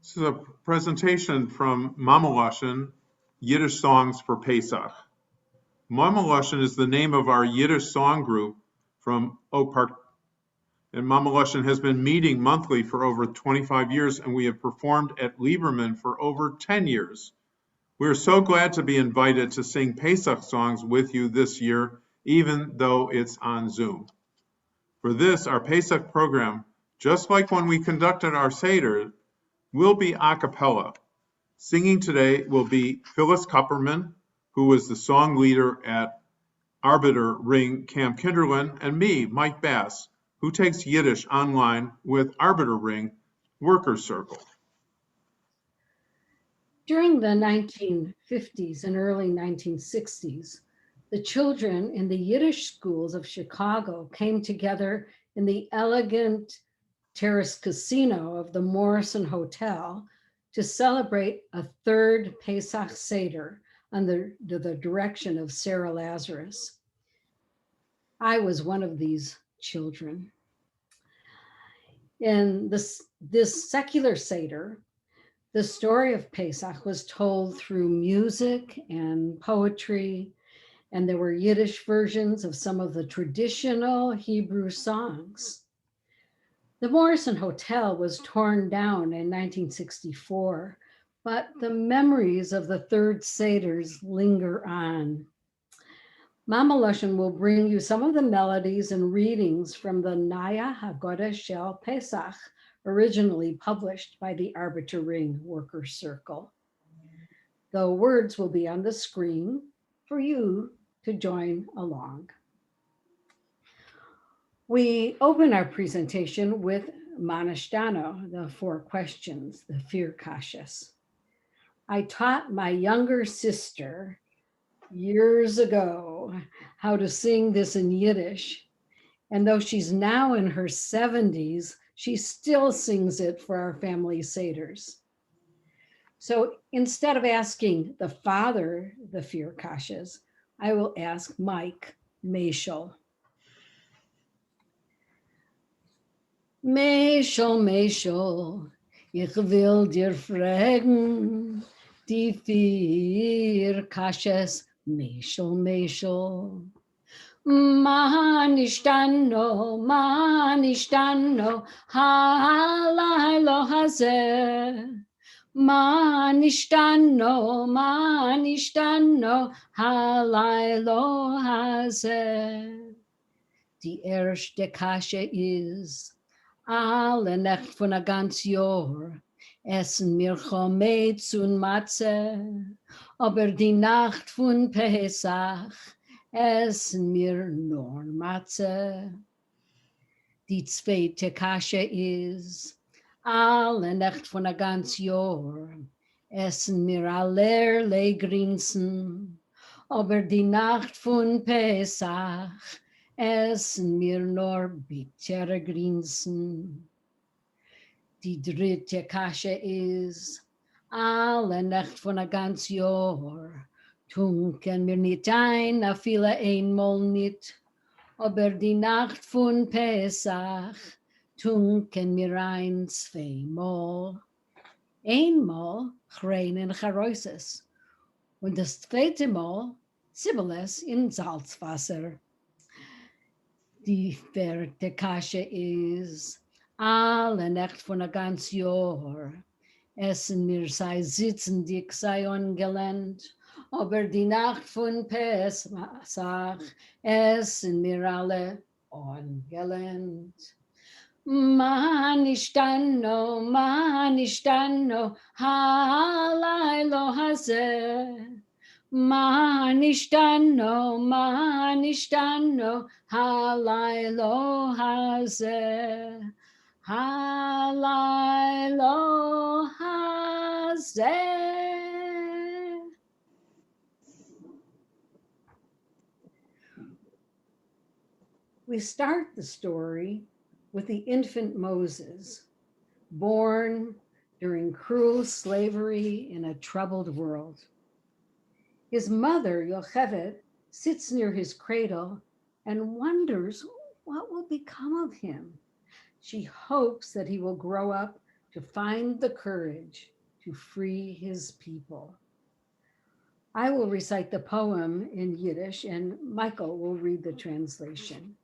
This is a presentation from Mameloshn, Yiddish Songs for Pesach. Mameloshn is the name of our Yiddish song group from Oak Park, and Mameloshn has been meeting monthly for over 25 years, and we have performed at Lieberman for over 10 years. We are so glad to be invited to sing Pesach songs with you this year, even though it's on Zoom. For this, our Pesach program, just like when we conducted our Seder, will be a cappella. Singing today will be Phyllis Kupperman, who was the song leader at Arbiter Ring Camp Kinderland, and me, Mike Bass, who takes Yiddish online with Arbiter Ring Workers Circle. During the 1950s and early 1960s, the children in the Yiddish schools of Chicago came together in the elegant terrace casino of the Morrison Hotel to celebrate a third Pesach Seder under the direction of Sarah Lazarus. I was one of these children. In this secular Seder, the story of Pesach was told through music and poetry, and there were Yiddish versions of some of the traditional Hebrew songs. The Morrison Hotel was torn down in 1964, but the memories of the third Seders linger on. Mameloshn will bring you some of the melodies and readings from the Naya Haggadah Shel Pesach, originally published by the Arbiter Ring Workers Circle. The words will be on the screen for you to join along. We open our presentation with Manishtano, the 4 questions, the fear kashas. I taught my younger sister years ago how to sing this in Yiddish, and though she's now in her 70s, she still sings it for our family seders. So instead of asking the father the fear kashas, I will ask Mike Mameloshn. Mameloshn, ich will dir fragen, die 4 kashas, Mameloshn. Manishtano, halaylo hazeh. Manishtano, halaylo hazeh. Die erste Kasche ist, alle Nacht von a ganz Jahr, essen wir Chometz und Matze, aber die Nacht von Pesach, essen wir nur Matze. Die zweite Kasche ist, alle Nacht von a ganz Jahr, essen wir allerlei Grinsen, aber die Nacht von Pesach, essen wir nur bittere Grinsen. Die dritte Kasche ist, alle Nacht von a ganz Jahr, tunken wir nicht ein, a viele einmal nicht, aber die Nacht von Pesach, tunken wir ein, 2-mal. Einmal reinen Charoises und das zweite Mal Zibeles in Salzwasser. Die 4. Kasche ist, alle Nacht von a ganz Jahr, essen wir sei sitzendig, sei ungelernt, aber die Nacht von Pesach, essen wir alle ungelernt. Manishtano, halaylo hazeh. Manishtano, halaylo hazeh. Halaylo hazeh. We start the story with the infant Moses, born during cruel slavery in a troubled world. His mother, Yocheved, sits near his cradle and wonders what will become of him. She hopes that he will grow up to find the courage to free his people. I will recite the poem in Yiddish and Michael will read the translation.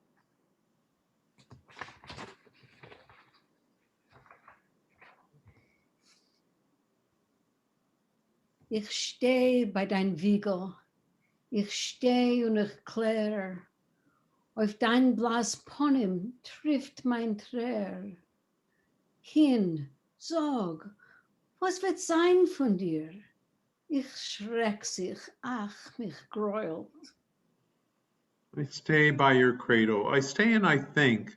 Ich steh bei dein Wiegel, ich steh und ich klär, auf dein blass Ponym trifft mein Trär. Kind, sag, was wird sein von dir? Ich schreck sich, ach, mich gräult. I stay by your cradle. I stay and I think.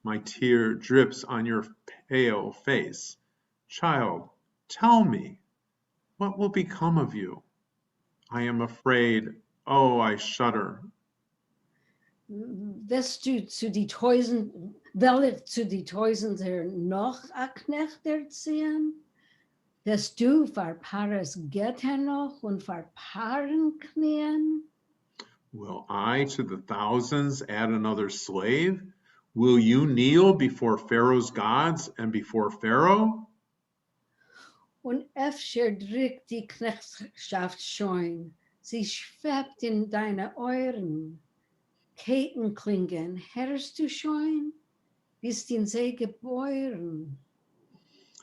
My tear drips on your pale face. Child, tell me, what will become of you? I am afraid. Oh, I shudder. Willst du zu die Teusen noch a Knecht erziehen? Dass du verpaares Götter noch und verpaaren knien? Will I to the thousands add another slave? Will you kneel before Pharaoh's gods and before Pharaoh? Und öfter drückt die Knechtschaft schon, sie schwebt in deine Ohren. Ketenklingen, hörst du schon? Bist in sie geboren.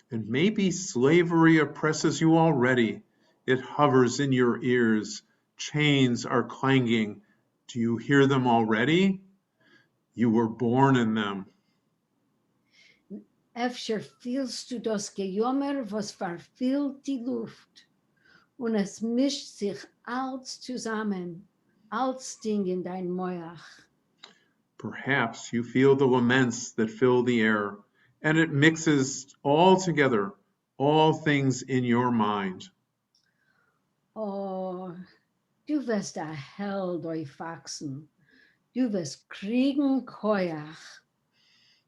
And maybe slavery oppresses you already. It hovers in your ears. Chains are clanging. Do you hear them already? You were born in them. Öfter fühlst du das Gejammer, was verfüllt die Luft. Und es mischt sich alles zusammen, als Ding in dein Moach. Perhaps you feel the laments that fill the air, and it mixes all together, all things in your mind. Oh, du wirst a Held durchwachsen. Du wirst kriegen Koyach.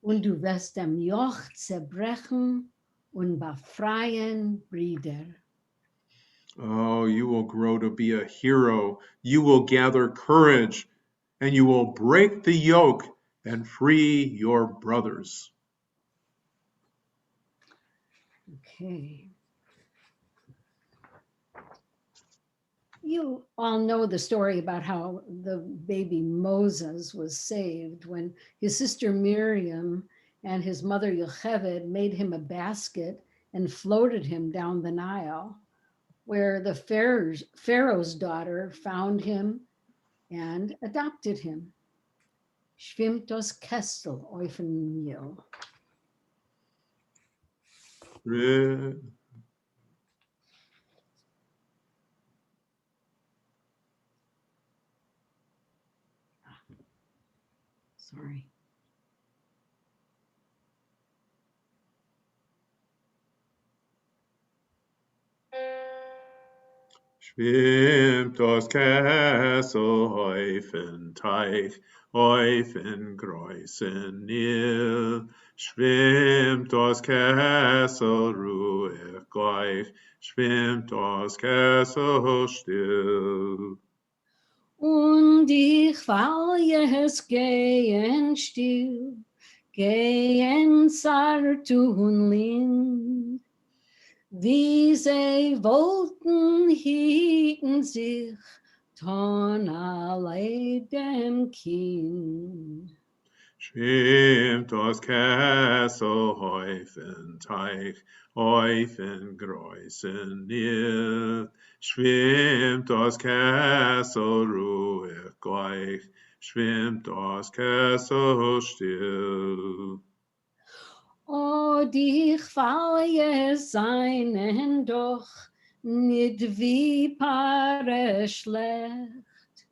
Und du wirst dem Joch zerbrechen und befreien Brüder. Oh, you will grow to be a hero. You will gather courage, and you will break the yoke and free your brothers. Okay. You all know the story about how the baby Moses was saved when his sister Miriam and his mother Yocheved made him a basket and floated him down the Nile, where the Pharaoh's daughter found him and adopted him. Schwimmt das Kestel auf dem Nil. Sorry. Schwimmt das Kessel auf den Teich, auf den großen Nil. Schwimmt das Kessel ruhig gleich, schwimmt das Kessel still. Und ich fall es gehen still, gehen zart und lind. Wie sie wollten, hielten sich ton alle dem Kind. Schwimmt das Kessel auf den Teich, auf den großen Nil. Schwimmt das Kessel ruhig gleich, schwimmt das Kessel still. Oh, dich falle seinen doch nicht wie Paare schlecht.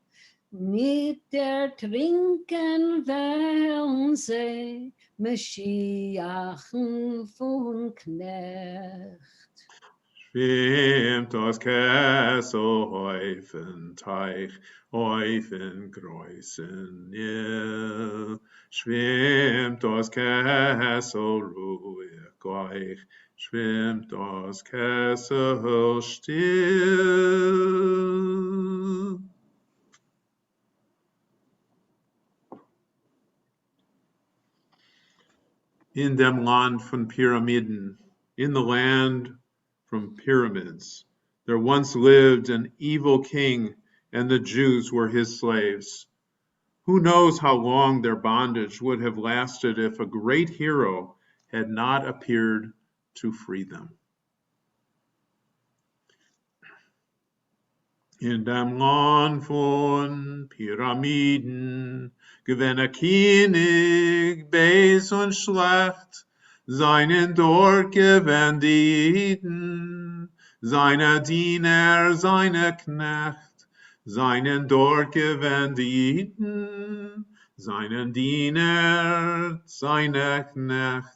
Mit der Trinken wollen sie Maschiachen von Knecht. Schwimmt das Kessel auf den Teich, auf den großen Nil. Schwimmt das Kessel ruhig gleich, schwimmt das Kessel still. In dem Land von Pyramiden In the land from pyramids, there once lived an evil king, and the Jews were his slaves. Who knows how long their bondage would have lasted if a great hero had not appeared to free them. In dem Land von Pyramiden gewinne König Beis und Schlecht, seinen dort gewinnt die Iden, seine Diener, seine Knecht, seinen dort gewinnt die Iden, seinen Diener, seine Knecht.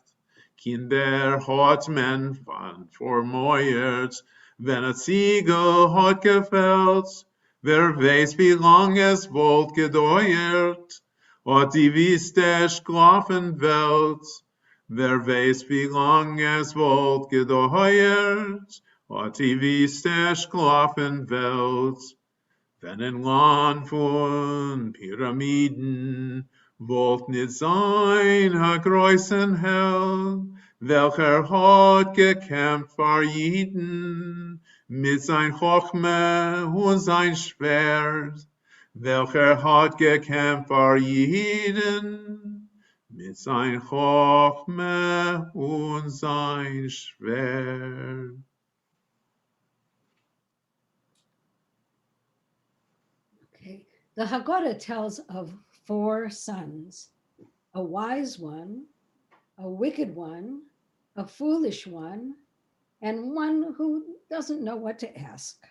Kinder hat men van vermoeierd, wenn het Siegel hat gefällt, wer weiß, wie lang es wohl gedauert, hat die Wüste schlafen Welt, wer weiß, wie lang es wohl gedauert, hat die Wüste schlafen Welt. Wenn ein Land von Pyramiden wollt nicht sein, a größen Held, welcher hat gekämpft für jeden, mit sein Chochme und sein Schwert, welcher hat gekämpft für jeden, mit sein Chochme und sein Schwert. Okay. The Haggadah tells of 4 sons, a wise one, a wicked one, a foolish one, and one who doesn't know what to ask.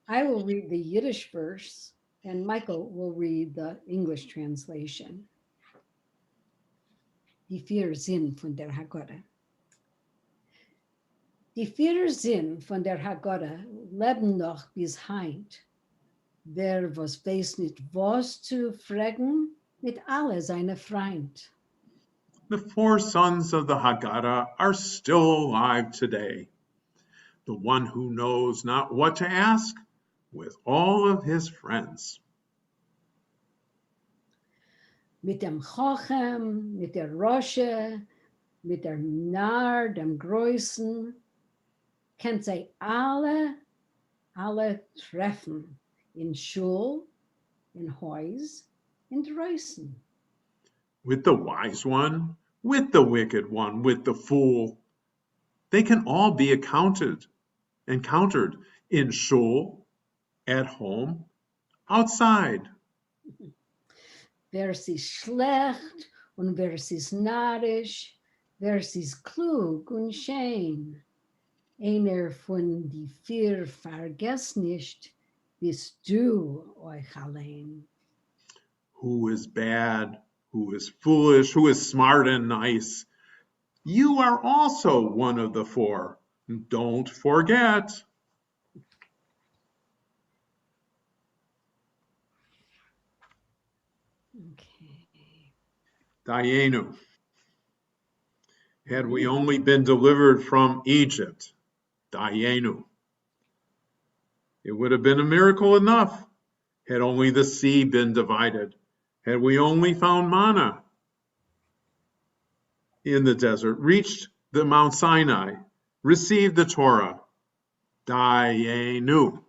I will read the Yiddish verse, and Michael will read the English translation. Die 4 Sinn von der Haggadah. Die 4 Sinn von der Haggadah leben noch bis heint. Wer was weiß nicht was zu fragen, mit alle seine Freund. The 4 sons of the Haggadah are still alive today. The one who knows not what to ask with all of his friends. Mit dem Chochem, mit der Rosche, mit der Nar, dem Größen, kennt sie alle treffen. In Schul, in Heus, in Dreußen. With the wise one, with the wicked one, with the fool. They can all be encountered in shul, at home, outside. Wer ist schlecht und wer ist narrisch, wer ist klug und schön. Einer von die 4 vergess nicht, bist du euch allein. Who is bad, who is foolish, who is smart and nice. You are also one of the 4. Don't forget. Okay. Dayenu. Had we only been delivered from Egypt, Dayenu. It would have been a miracle enough had only the sea been divided, had we only found manna in the desert, reached the Mount Sinai, received the Torah. Dayenu.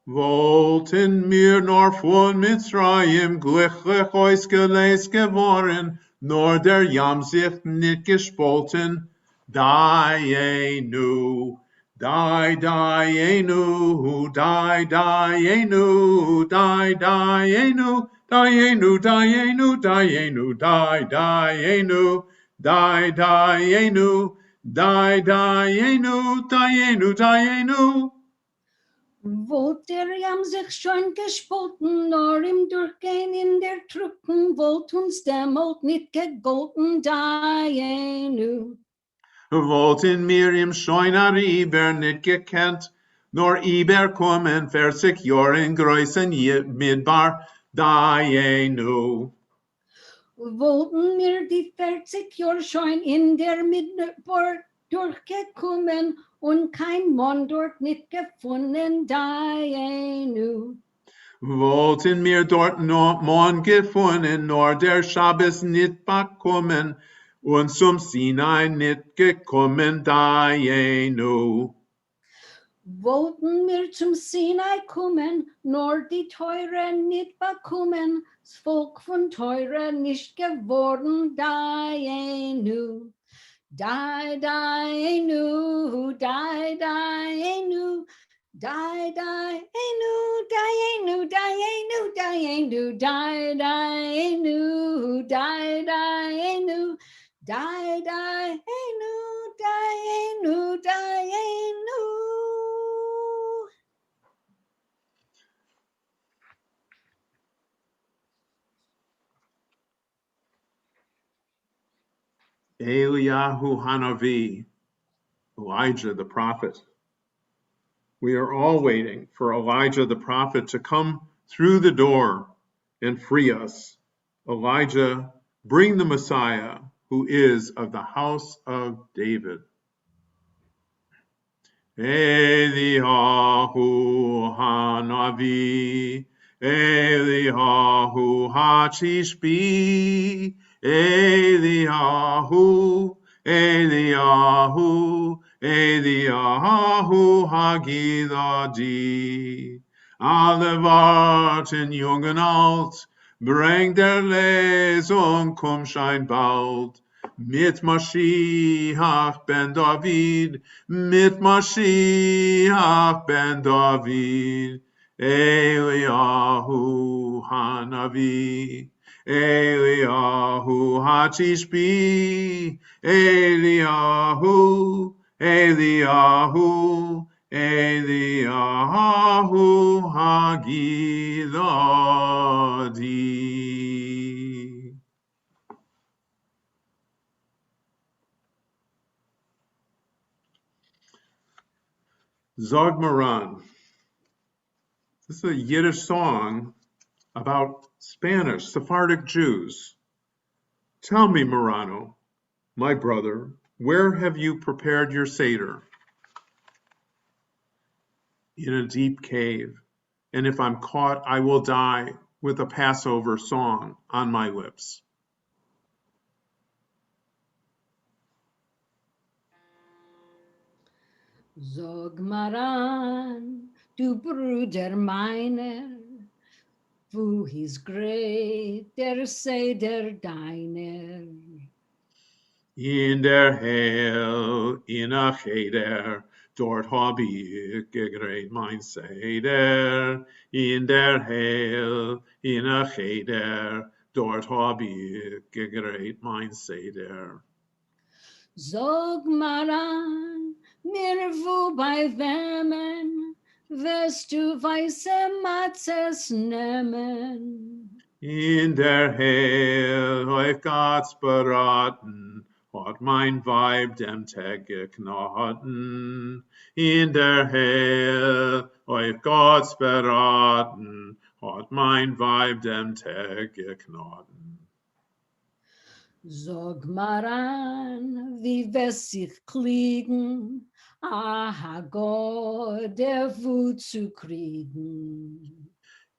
Wollten mir nur von Mitzrayim glücklich ausgelöst geworden, nur der Jam sich nicht gespalten. Dayenu, Dayenu, Dayenu, Dayenu, Dayenu, Dayenu, Dayenu, Dayenu, Dayenu, Dayenu, Dayenu, Dayenu. Wollt der Jam sich schon gespalten, nur im Durchgehen in der Truppen, wollt uns dämmelt nicht gegolten, Dayenu. Wollten mir im Scheuner Iber nicht gekannt, nur Iber kommen 40 Jahre in Größen Midbar, Dayenu. Wollten mir die 40 Jahre schon in der Midbar durchgekommen und kein Mann dort nicht gefunden, Dayenu. Wollten mir dort no Mann gefunden, nur der Schabbes nicht bekommen, und zum Sinai nicht gekommen dayenu. Wollten wir zum Sinai kommen, nur die Teure nicht bekommen, das Volk von Teure nicht geworden, Dayenu. Dayenu, Dayenu, Dayenu, Dayenu, Dayenu, Dayenu, Dayenu, Dayenu, Dayenu, Dayenu, Dayenu. Eliyahu Hanavi, Elijah the prophet. We are all waiting for Elijah the prophet to come through the door and free us. Elijah, bring the Messiah who is of the house of David. Eliyahu Hanavi, Eliyahu Hatishbi, Eliyahu, Eliyahu, Eliyahu Hagiladi. Alle warten jung und alt, bring der Lesung, komm schein bald. Mit Mashiach ben David, mit Mashiach ben David, Eliyahu Hanavi, Eliyahu Hatishbi, Eliyahu, Eliyahu, Eliyahu Hagiladi. Zog Moran. This is a Yiddish song about Spanish Sephardic Jews. Tell me, Morano, my brother, where have you prepared your Seder? In a deep cave, and if I'm caught, I will die with a Passover song on my lips. Sag Maran, du Bruder meiner, wo ist great der Seder deiner? In der Hell, in a Cheder, dort hab ich gegräht mein Seder. In der Hell, in a Cheder, dort hab ich gegräht mein Seder. Sag Maran, mir wo bei wemmen, wirst du weiße Matzes nehmen? In der Hell, euch Gott's beraten, hat mein Weib dem Tag geknoten. In der Hell, euch Gott's beraten, hat mein Weib dem Tag geknoten. Sag Maran, wie wirst sich kriegen, Gott, der Wut zu kriegen.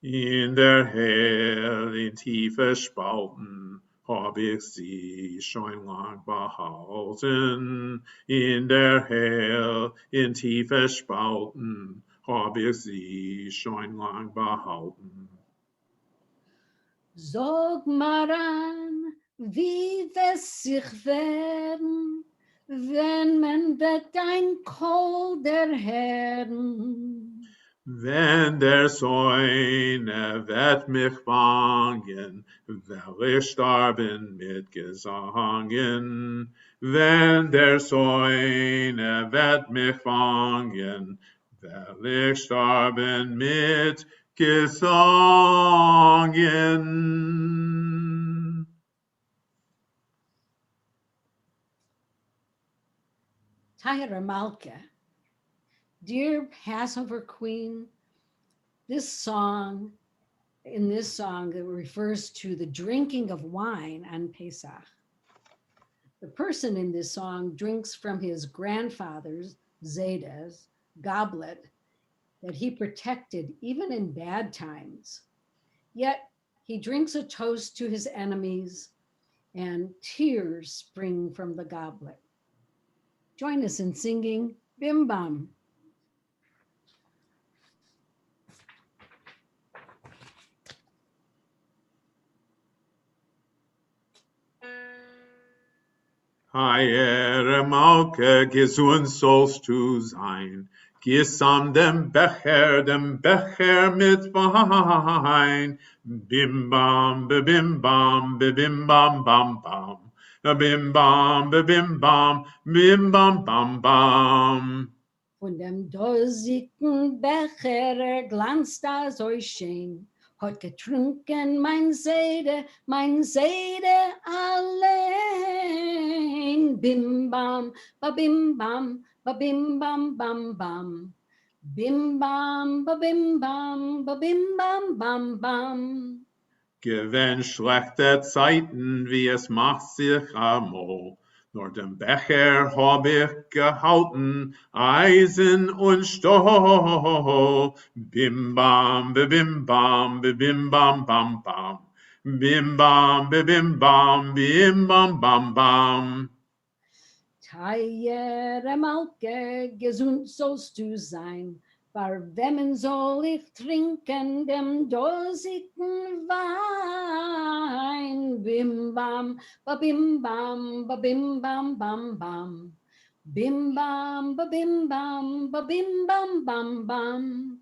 In der Hell, in tiefe Spalten, hab ich sie schon lang behalten. In der Hell, in tiefe Spalten, hab ich sie schon lang behalten. Sag Maran, wie wirst sich werden, wenn man wird ein Kohl der Herren? Wenn der Säune wird mich fangen, will ich starben mit Gesangen. Wenn der Säune wird mich fangen, will ich starben mit Gesangen. Tyra Malka, dear Passover Queen, in this song, it refers to the drinking of wine on Pesach. The person in this song drinks from his grandfather's, Zayda's, goblet that he protected even in bad times. Yet he drinks a toast to his enemies and tears spring from the goblet. Join us in singing Bim Bam. Hayere Malke, gesund sollst du sein. Gießam dem Becher mit Wein. Bim bam, bim bam, bim bam bam bam. Bim bam, bim bam, bim bam bam bam. Von dem dosigen Becher glanzt da so schön, hat getrunken mein Seide allein. Bim bam, ba bim bam, ba bim bam bam bam. Bim bam, ba bim bam, ba bim bam bam bam. Gewinn schlechte Zeiten, wie es macht sich amol. Nur den Becher hab ich gehalten, Eisen und Stahl. Bim bam, bim bam, bim bam bam bam. Bim bam, bim bam, bim bam bam bam. Teiere Malke, gesund sollst du sein. War wemmen soll ich trinken dem dosigen Wein? Bim bam, ba bim bam, ba bim bam bam bam. Bim bam, ba bim bam, ba bim bam bam bam.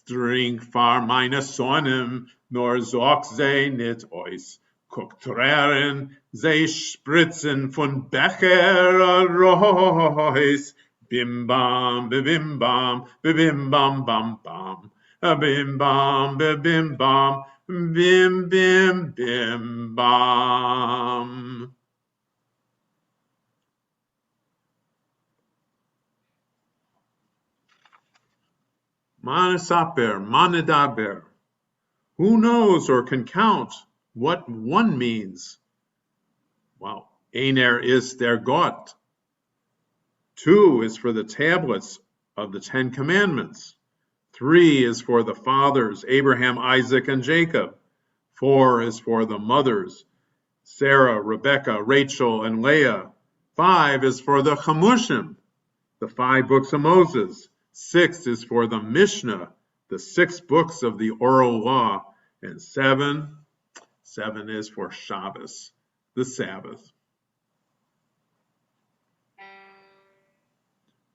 Drink vor meine Sonnen, nor sorg sie nit eus. Guck trären, sie spritzen von Becher raus. Bim bam, bim bam, bim bam bam bam. Bim bam, bim bam, bim bim bim bam. Mane saper, mane daber. Who knows or can count what one means? Well, Einer is their God. 2 is for the tablets of the 10 Commandments. 3 is for the fathers, Abraham, Isaac, and Jacob. 4 is for the mothers, Sarah, Rebecca, Rachel, and Leah. 5 is for the Chamushim, the 5 books of Moses. 6 is for the Mishnah, the 6 books of the oral law. And 7 is for Shabbos, the Sabbath.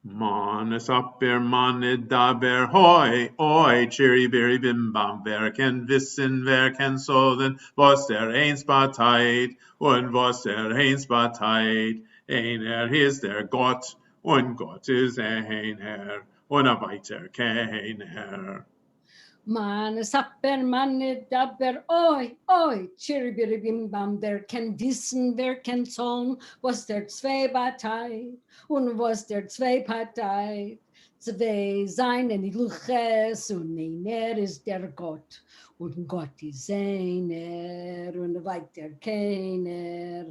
Man es upper, man daber, hoi, oi, chiri biri bim bam, wer kann wissen, wer kann sollen, was eins beteit, und was eins beteit. Einer ist der Gott, und Gott ist einer, und weiter keiner. Man sapper, man dabber, oi, oi, chiribiri bim bam, wer kann wissen, wer kann sollen, was der zwei Partei und was der zwei Partei. Zwei seinen die Luches und einer ist der Gott und Gott ist einer und weiter keiner.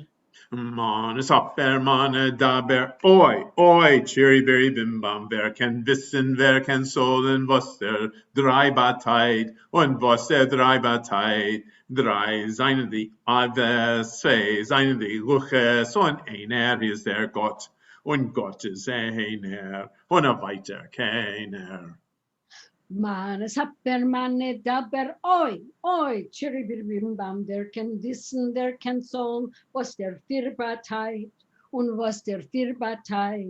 Man es upper, man daber, oi, oi, chiri biri bim bam, wer kann wissen, wer kann sollen, was der drei beteit, und was der drei beteit. 3 seien die Aves, 2 seien die Luches, und einer ist der Gott, und Gott ist einer, und weiter keiner. Man es happer, man dabber, oi, oi, chiribim bam, der kann wissen, der kann sollen, was der vier Partei und was der vier Partei.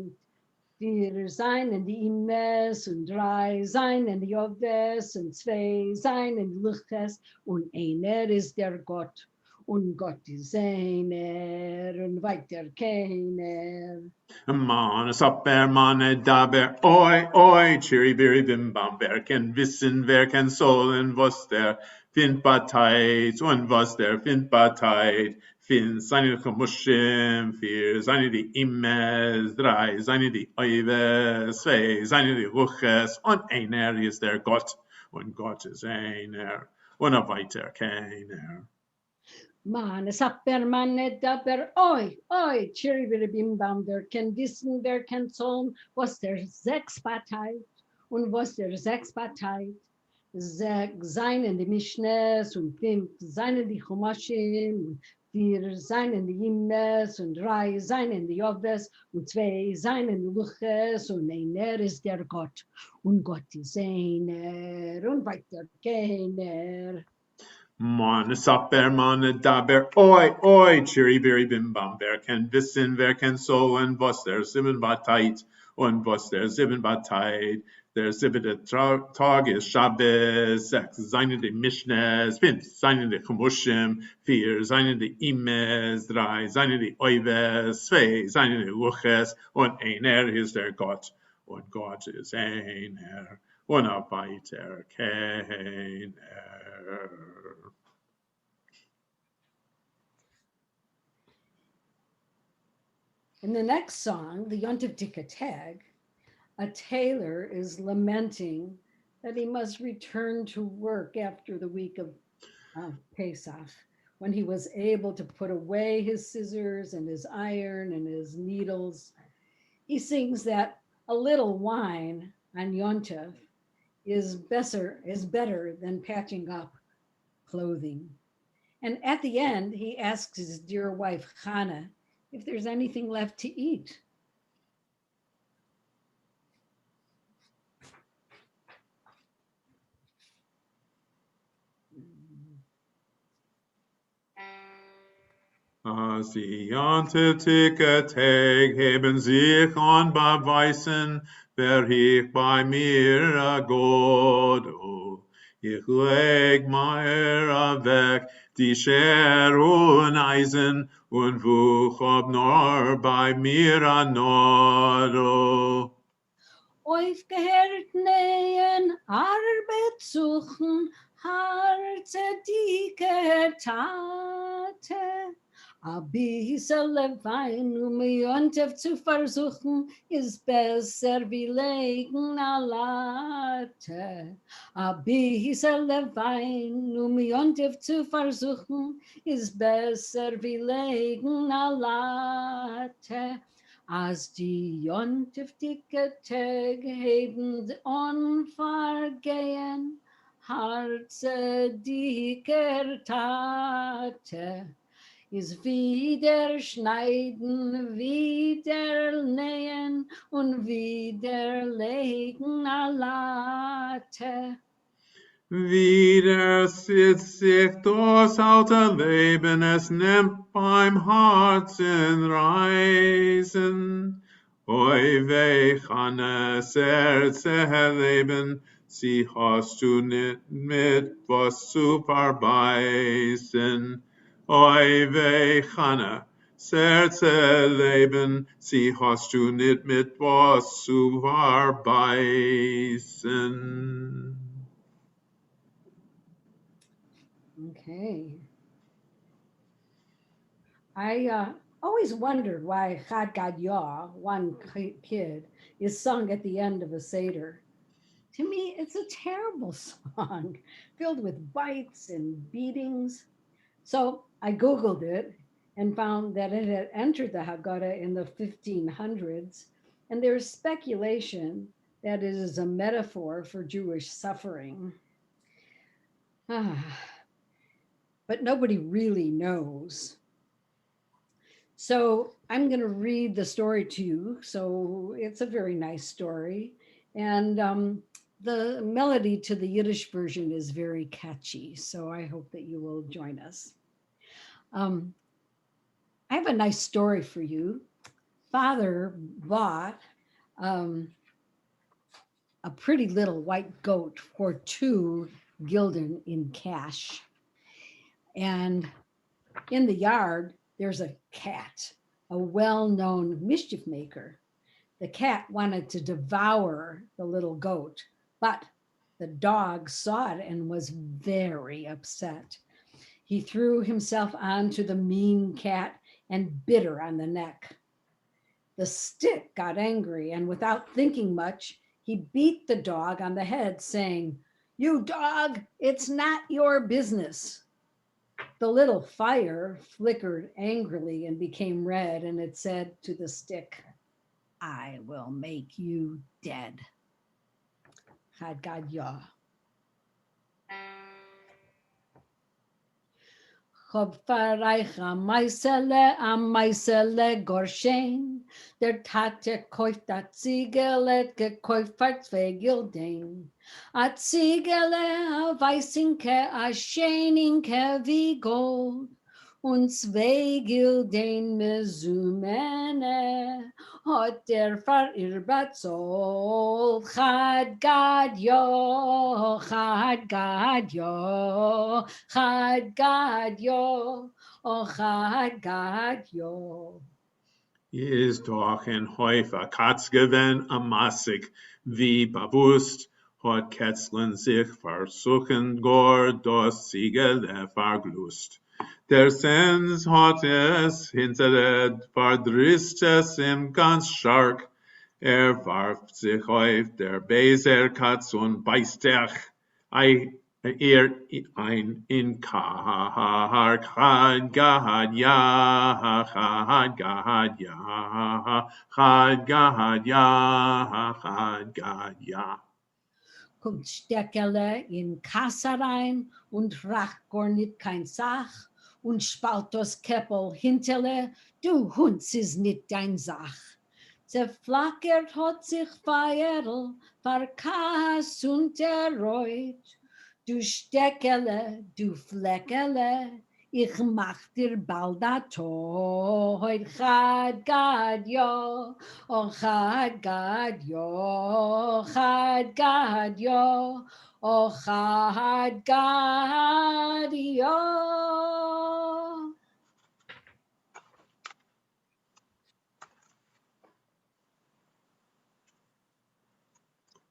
4 seien die Imes und 3 seien die Oves und 2 seien die Luches und einer ist der Gott und Gott ist einer und weiter keiner. Man es upper, man daber, oi, oi, chiri biri bim bam, wer kann wissen, wer kann sollen, was der Findbarkeit und was der Findbarkeit. 5 seine die Chamushim, 4 seine die Imes, 3 seine die Oives, 2 seine die Luches, und einer ist der Gott, und Gott ist einer, und weiter keiner. Man es happer, man dabber, oi, oi, chiribiri bim bam, der kann wissen, wer kann sollen, was der 6 Partei und was der 6 Partei. 6 seien die Mishnes und 5 seien die Chumashim, Vier seien die Imes und drei seien die Joves und zwei seien die Luches und einer ist der Gott und Gott ist einer und weiter keiner. Man saper man daber oi oi chiri biri bim bam wer ken wissen wer ken so und was der sieben bateit und was der sieben bateit der siebente Tag ist Shabbos, sechs seien die Mishnes, fünf seien die Chemushim, vier seien die Imes, drei seien die Oives, zwei seien die Luches und einer ist der Gott und Gott ist einer und weiter keiner. In the next song, the Yontif Tikateg, a tailor is lamenting that he must return to work after the week of Pesach, when he was able to put away his scissors and his iron and his needles. He sings that a little wine on Yontif is better than patching up clothing. And at the end, he asks his dear wife, Hannah, if there's anything left to eat. Sie Tikateg heben sich an beweisen, wer ich bei mir Gott. Ich leg mir weg die Scher und Eisen und wuch ob nur bei mir Nord. Aufgehört nähen, Arbeit suchen, harte dicke Tate. A bissel Wein, Jontef zu versuchen, ist besser wie legen a Latte. A bissel Wein, Jontef zu versuchen, ist besser wie legen a Latte. As die Jontiftige Tag heben unvergehen, Harze dicker Tate, ist wieder schneiden, wieder nähen und wieder legen a Latte. Wieder sitzt sich das alte Leben, es nimmt beim Herzen Reisen. Oi, welch an es Leben, sie hast du nicht mit was zu verbeißen. Oi, welch an es Leben, sie hast du nicht mit was zu verbeißen. Okay. I always wondered why Chad Gad Yah, one kid, is sung at the end of a Seder. To me, it's a terrible song filled with bites and beatings. So I Googled it and found that it had entered the Haggadah in the 1500s. And there's speculation that it is a metaphor for Jewish suffering. But nobody really knows. So I'm going to read the story to you. So it's a very nice story. And the melody to the Yiddish version is very catchy. So I hope that you will join us. I have a nice story for you. Father bought a pretty little white goat for 2 gulden in cash. And in the yard, there's a cat, a well-known mischief maker. The cat wanted to devour the little goat, but the dog saw it and was very upset. He threw himself onto the mean cat and bit her on the neck. The stick got angry, and without thinking much, he beat the dog on the head, saying, "You dog, it's not your business." The little fire flickered angrily and became red, and it said to the stick, "I will make you dead." Chad Gad Yah. Hob verreich am Meisele Gorschein. Der Tate kauft dat Ziegelet, gekäuft für 2 Gulden. A Ziegele, a Weißinke, a Schöninke wie Gold. Und 2 Gulden Mesumene, hat der verirrt Zoll. Chad Gad yo, Chad Gad yo, Chad Gad yo, oh Chad Gad yo. Is doch ein Häufer Katz gewinn am Massig, wie bewusst hat Kätzlen sich versuchen, gor das Siegel verglust. Der Sens hat es hinterred, verdrisst es ihm ganz stark. Warf sich auf der Beser Katz und beißt ein in Kahar Chad Gad Ya Chad Gad Ya Chad Gad Ya Chad Gad Ya. Kommt Steckerle in Kasse rein und racht gar nicht kein Sach und spalt das Käppel hinterle, du Hund, ist nicht dein Sach. Zerflackert hat sich Feierl, verkass und erreut. Du Steckerle, du Fleckerle, ich mach dir bald a Teut. Chad Gad yo, oh Chad Gad yo, Chad Gad yo, oh Chad Gad yo.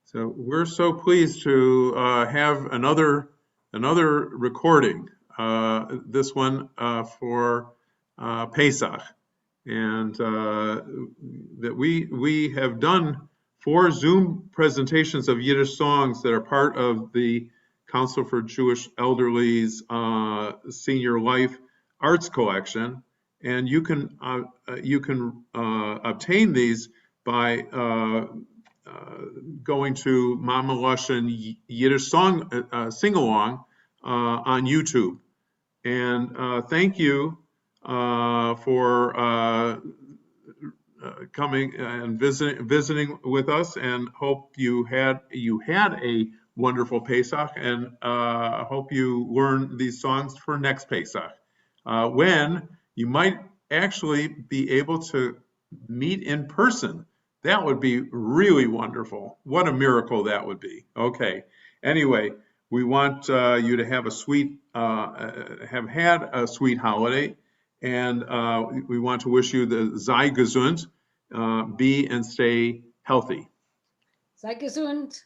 So we're so pleased to have another recording. This one for Pesach, and that we have done 4 Zoom presentations of Yiddish songs that are part of the Council for Jewish Elderly's Senior Life Arts Collection, and you can obtain these by going to Mameloshn Yiddish song sing-along on YouTube. And thank you for coming and visiting with us, and hope you had a wonderful Pesach, and hope you learn these songs for next Pesach, when you might actually be able to meet in person. That would be really wonderful. What a miracle that would be. Okay. Anyway, we want you to have have had a sweet holiday, and we want to wish you the Sei gesund, be and stay healthy. Sei gesund.